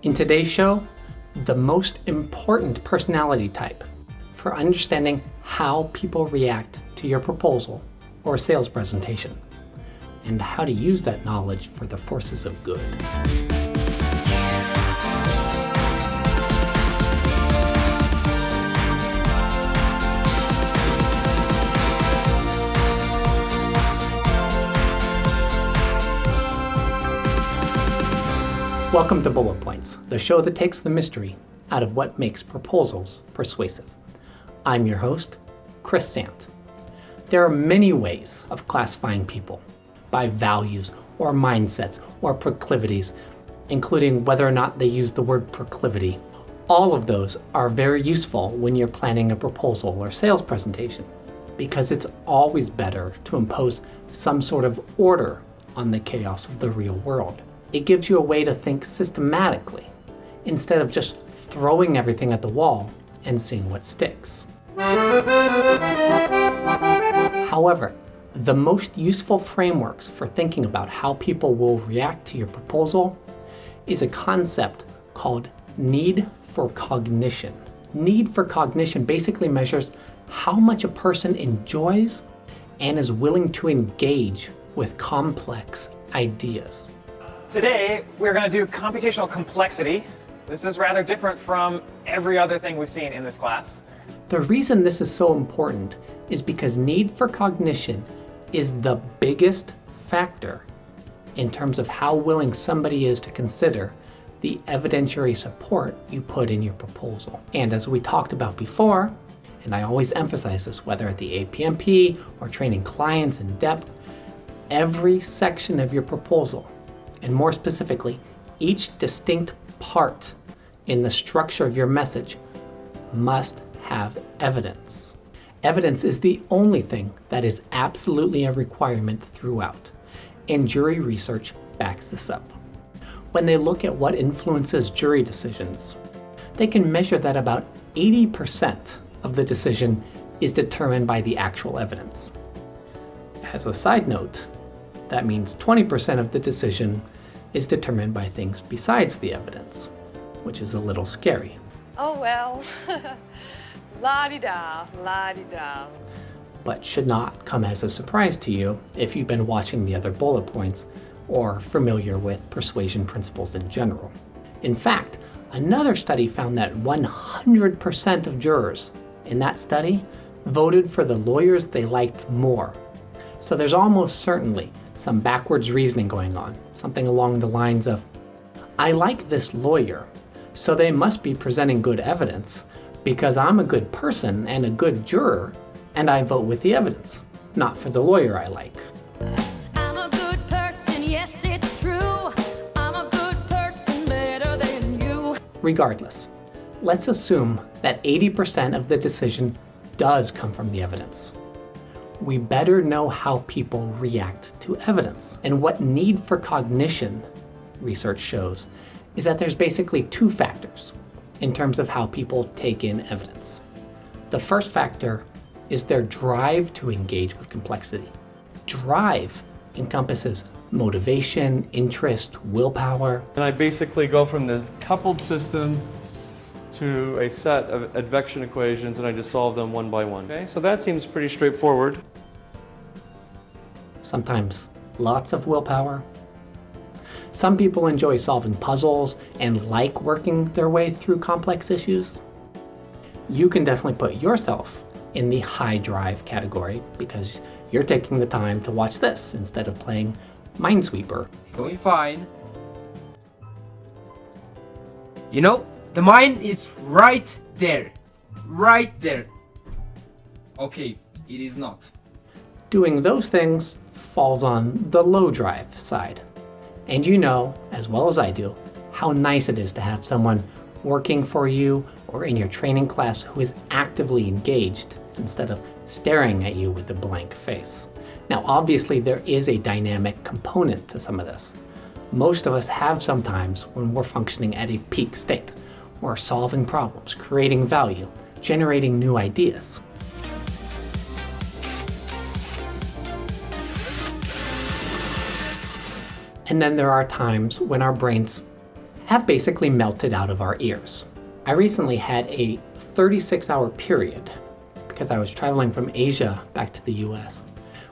In today's show, the most important personality type for understanding how people react to your proposal or sales presentation, and how to use that knowledge for the forces of good. Welcome to Bullet Points, the show that takes the mystery out of what makes proposals persuasive. I'm your host, ChrisSant. There are many ways of classifying people by values or mindsets or proclivities, including whether or not they use the word proclivity. All of those are very useful when you're planning a proposal or sales presentation, because it's always better to impose some sort of order on the chaos of the real world. It gives you a way to think systematically instead of just throwing everything at the wall and seeing what sticks. However, the most useful frameworks for thinking about how people will react to your proposal is a concept called need for cognition. Need for cognition basically measures how much a person enjoys and is willing to engage with complex ideas. Today, we're going to do computational complexity. This is rather different from every other thing we've seen in this class. The reason this is so important is because need for cognition is the biggest factor in terms of how willing somebody is to consider the evidentiary support you put in your proposal. And as we talked about before, and I always emphasize this, whether at the APMP or training clients in depth, every section of your proposal, and more specifically, each distinct part in the structure of your message must have evidence. Evidence is the only thing that is absolutely a requirement throughout, and jury research backs this up. When they look at what influences jury decisions, they can measure that about 80% of the decision is determined by the actual evidence. As a side note, that means 20% of the decision is determined by things besides the evidence, which is a little scary. Oh well, la-di-da, la-di-da. But should not come as a surprise to you if you've been watching the other bullet points or familiar with persuasion principles in general. In fact, another study found that 100% of jurors in that study voted for the lawyers they liked more. So there's almost certainly some backwards reasoning going on, something along the lines of, I like this lawyer, so they must be presenting good evidence because I'm a good person and a good juror, and I vote with the evidence, not for the lawyer I like. I'm a good person, yes it's true. I'm a good person, better than you. Regardless, let's assume that 80% of the decision does come from the evidence. We better know how people react to evidence. And what need for cognition research shows is that there's basically two factors in terms of how people take in evidence. The first factor is their drive to engage with complexity. Drive encompasses motivation, interest, willpower. And I basically go from the coupled system to a set of advection equations, and I just solve them one by one. Okay, so that seems pretty straightforward. Sometimes lots of willpower. Some people enjoy solving puzzles and like working their way through complex issues. You can definitely put yourself in the high drive category because you're taking the time to watch this instead of playing Minesweeper. It's going fine. You know, the mine is right there. Right there. Okay, it is not. Doing those things falls on the low drive side. And you know, as well as I do, how nice it is to have someone working for you or in your training class who is actively engaged instead of staring at you with a blank face. Now, obviously, there is a dynamic component to some of this. Most of us have some times when we're functioning at a peak state. We're solving problems, creating value, generating new ideas. And then there are times when our brains have basically melted out of our ears. I recently had a 36-hour period, because I was traveling from Asia back to the US,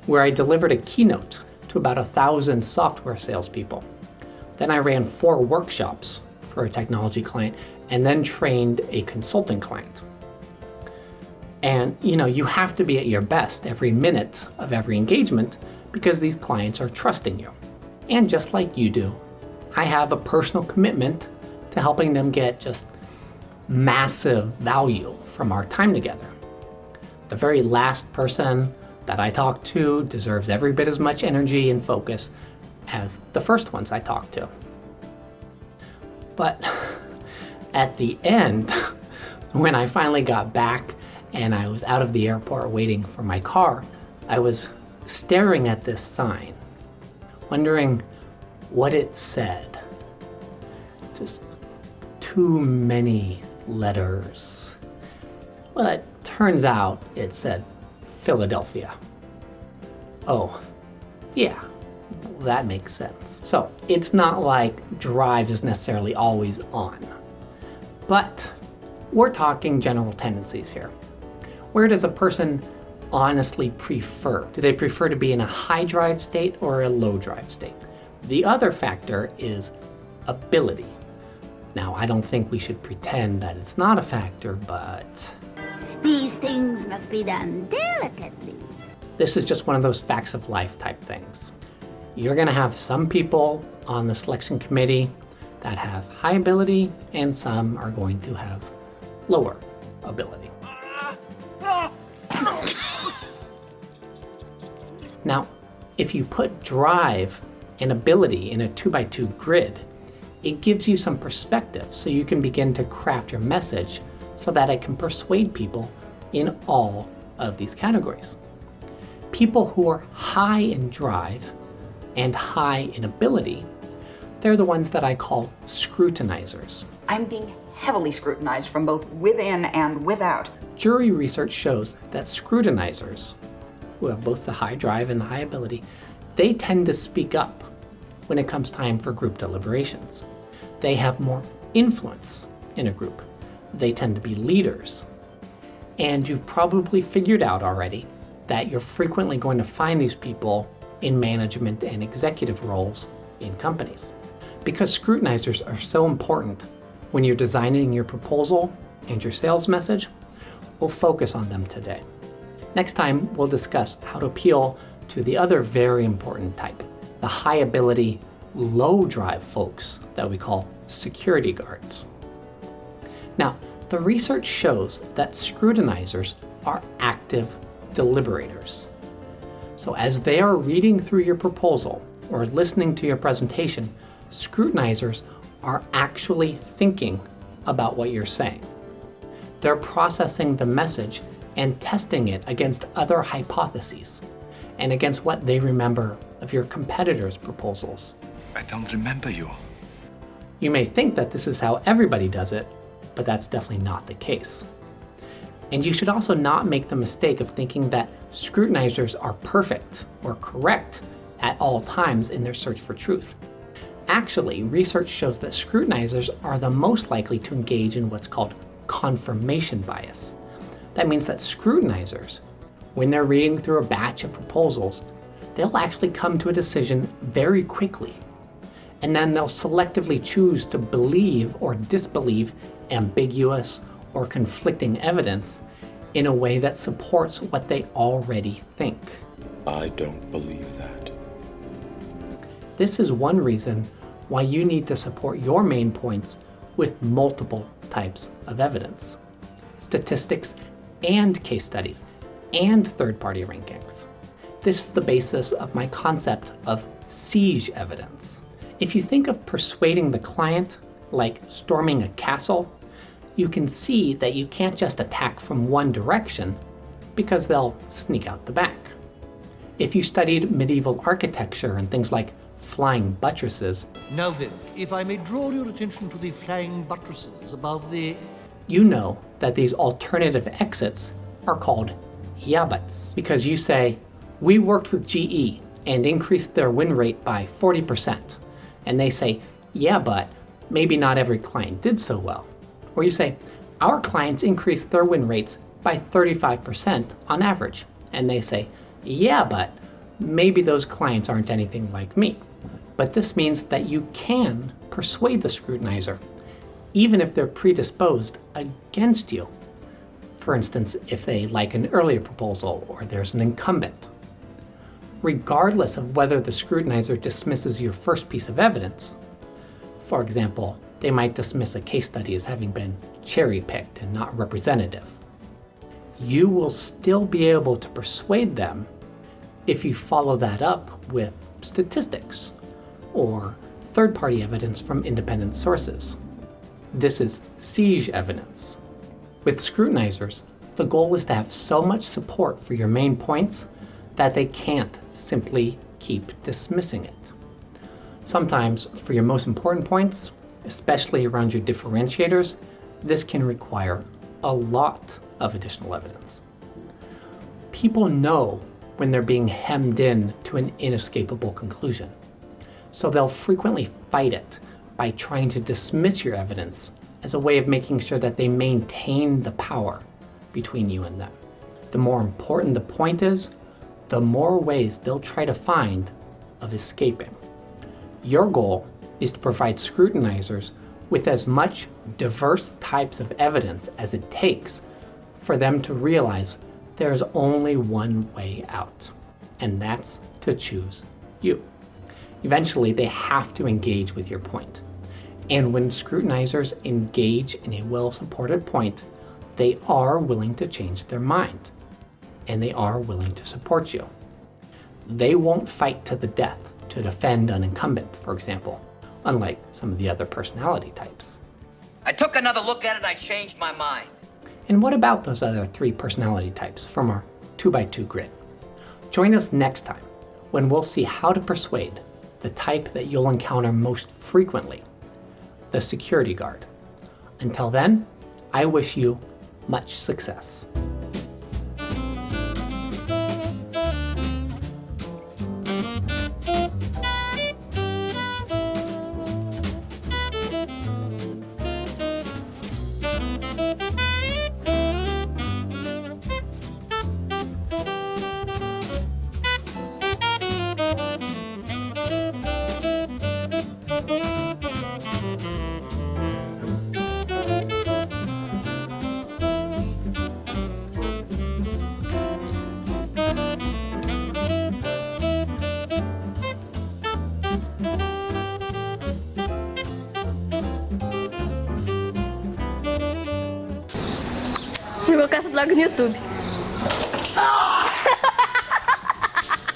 where I delivered a keynote to about 1,000 software salespeople. Then I ran 4 workshops for a technology client and then trained a consulting client. And you have to be at your best every minute of every engagement because these clients are trusting you. And just like you do, I have a personal commitment to helping them get just massive value from our time together. The very last person that I talk to deserves every bit as much energy and focus as the first ones I talked to. But at the end, when I finally got back and I was out of the airport waiting for my car, I was staring at this sign, wondering what it said. Just too many letters. Well, it turns out it said Philadelphia. Oh, yeah, that makes sense. So it's not like Drive is necessarily always on, but we're talking general tendencies here. Where does a person honestly prefer? Do they prefer to be in a high drive state or a low drive state? The other factor is ability. Now, I don't think we should pretend that it's not a factor, but these things must be done delicately. This is just one of those facts of life type things. You're gonna have some people on the selection committee that have high ability and some are going to have lower ability. Now, if you put drive and ability in a 2x2 grid, it gives you some perspective so you can begin to craft your message so that it can persuade people in all of these categories. People who are high in drive and high in ability, they're the ones that I call scrutinizers. I'm being heavily scrutinized from both within and without. Jury research shows that scrutinizers, who have both the high drive and the high ability, they tend to speak up when it comes time for group deliberations. They have more influence in a group. They tend to be leaders. And you've probably figured out already that you're frequently going to find these people in management and executive roles in companies. Because scrutinizers are so important when you're designing your proposal and your sales message, we'll focus on them today. Next time, we'll discuss how to appeal to the other very important type, the high ability, low drive folks that we call security guards. Now, the research shows that scrutinizers are active deliberators. So as they are reading through your proposal or listening to your presentation, scrutinizers are actually thinking about what you're saying. They're processing the message and testing it against other hypotheses and against what they remember of your competitors' proposals. I don't remember you. You may think that this is how everybody does it, but that's definitely not the case. And you should also not make the mistake of thinking that scrutinizers are perfect or correct at all times in their search for truth. Actually, research shows that scrutinizers are the most likely to engage in what's called confirmation bias. That means that scrutinizers, when they're reading through a batch of proposals, they'll actually come to a decision very quickly. And then they'll selectively choose to believe or disbelieve ambiguous or conflicting evidence in a way that supports what they already think. I don't believe that. This is one reason why you need to support your main points with multiple types of evidence, statistics and case studies and third-party rankings. This is the basis of my concept of siege evidence. If you think of persuading the client like storming a castle, you can see that you can't just attack from one direction because they'll sneak out the back. If you studied medieval architecture and things like flying buttresses, Now then, if I may draw your attention to the flying buttresses above the... you know that these alternative exits are called yeah buts, because you say, we worked with GE and increased their win rate by 40%. And they say, yeah, but maybe not every client did so well. Or you say, our clients increased their win rates by 35% on average. And they say, yeah, but maybe those clients aren't anything like me. But this means that you can persuade the scrutinizer, even if they're predisposed against you. For instance, if they like an earlier proposal or there's an incumbent. Regardless of whether the scrutinizer dismisses your first piece of evidence, for example, they might dismiss a case study as having been cherry-picked and not representative, you will still be able to persuade them if you follow that up with statistics or third-party evidence from independent sources. This is siege evidence. With scrutinizers, the goal is to have so much support for your main points that they can't simply keep dismissing it. Sometimes, for your most important points, especially around your differentiators, this can require a lot of additional evidence. People know when they're being hemmed in to an inescapable conclusion, so they'll frequently fight it by trying to dismiss your evidence as a way of making sure that they maintain the power between you and them. The more important the point is, the more ways they'll try to find of escaping. Your goal is to provide scrutinizers with as much diverse types of evidence as it takes for them to realize there's only one way out, and that's to choose you. Eventually, they have to engage with your point. And when scrutinizers engage in a well-supported point, they are willing to change their mind, and they are willing to support you. They won't fight to the death to defend an incumbent, for example, unlike some of the other personality types. I took another look at it and I changed my mind. And what about those other 3 personality types from our 2x2 grid? Join us next time when we'll see how to persuade the type that you'll encounter most frequently, the security guard. Until then, I wish you much success. Vou colocar essa logo no YouTube.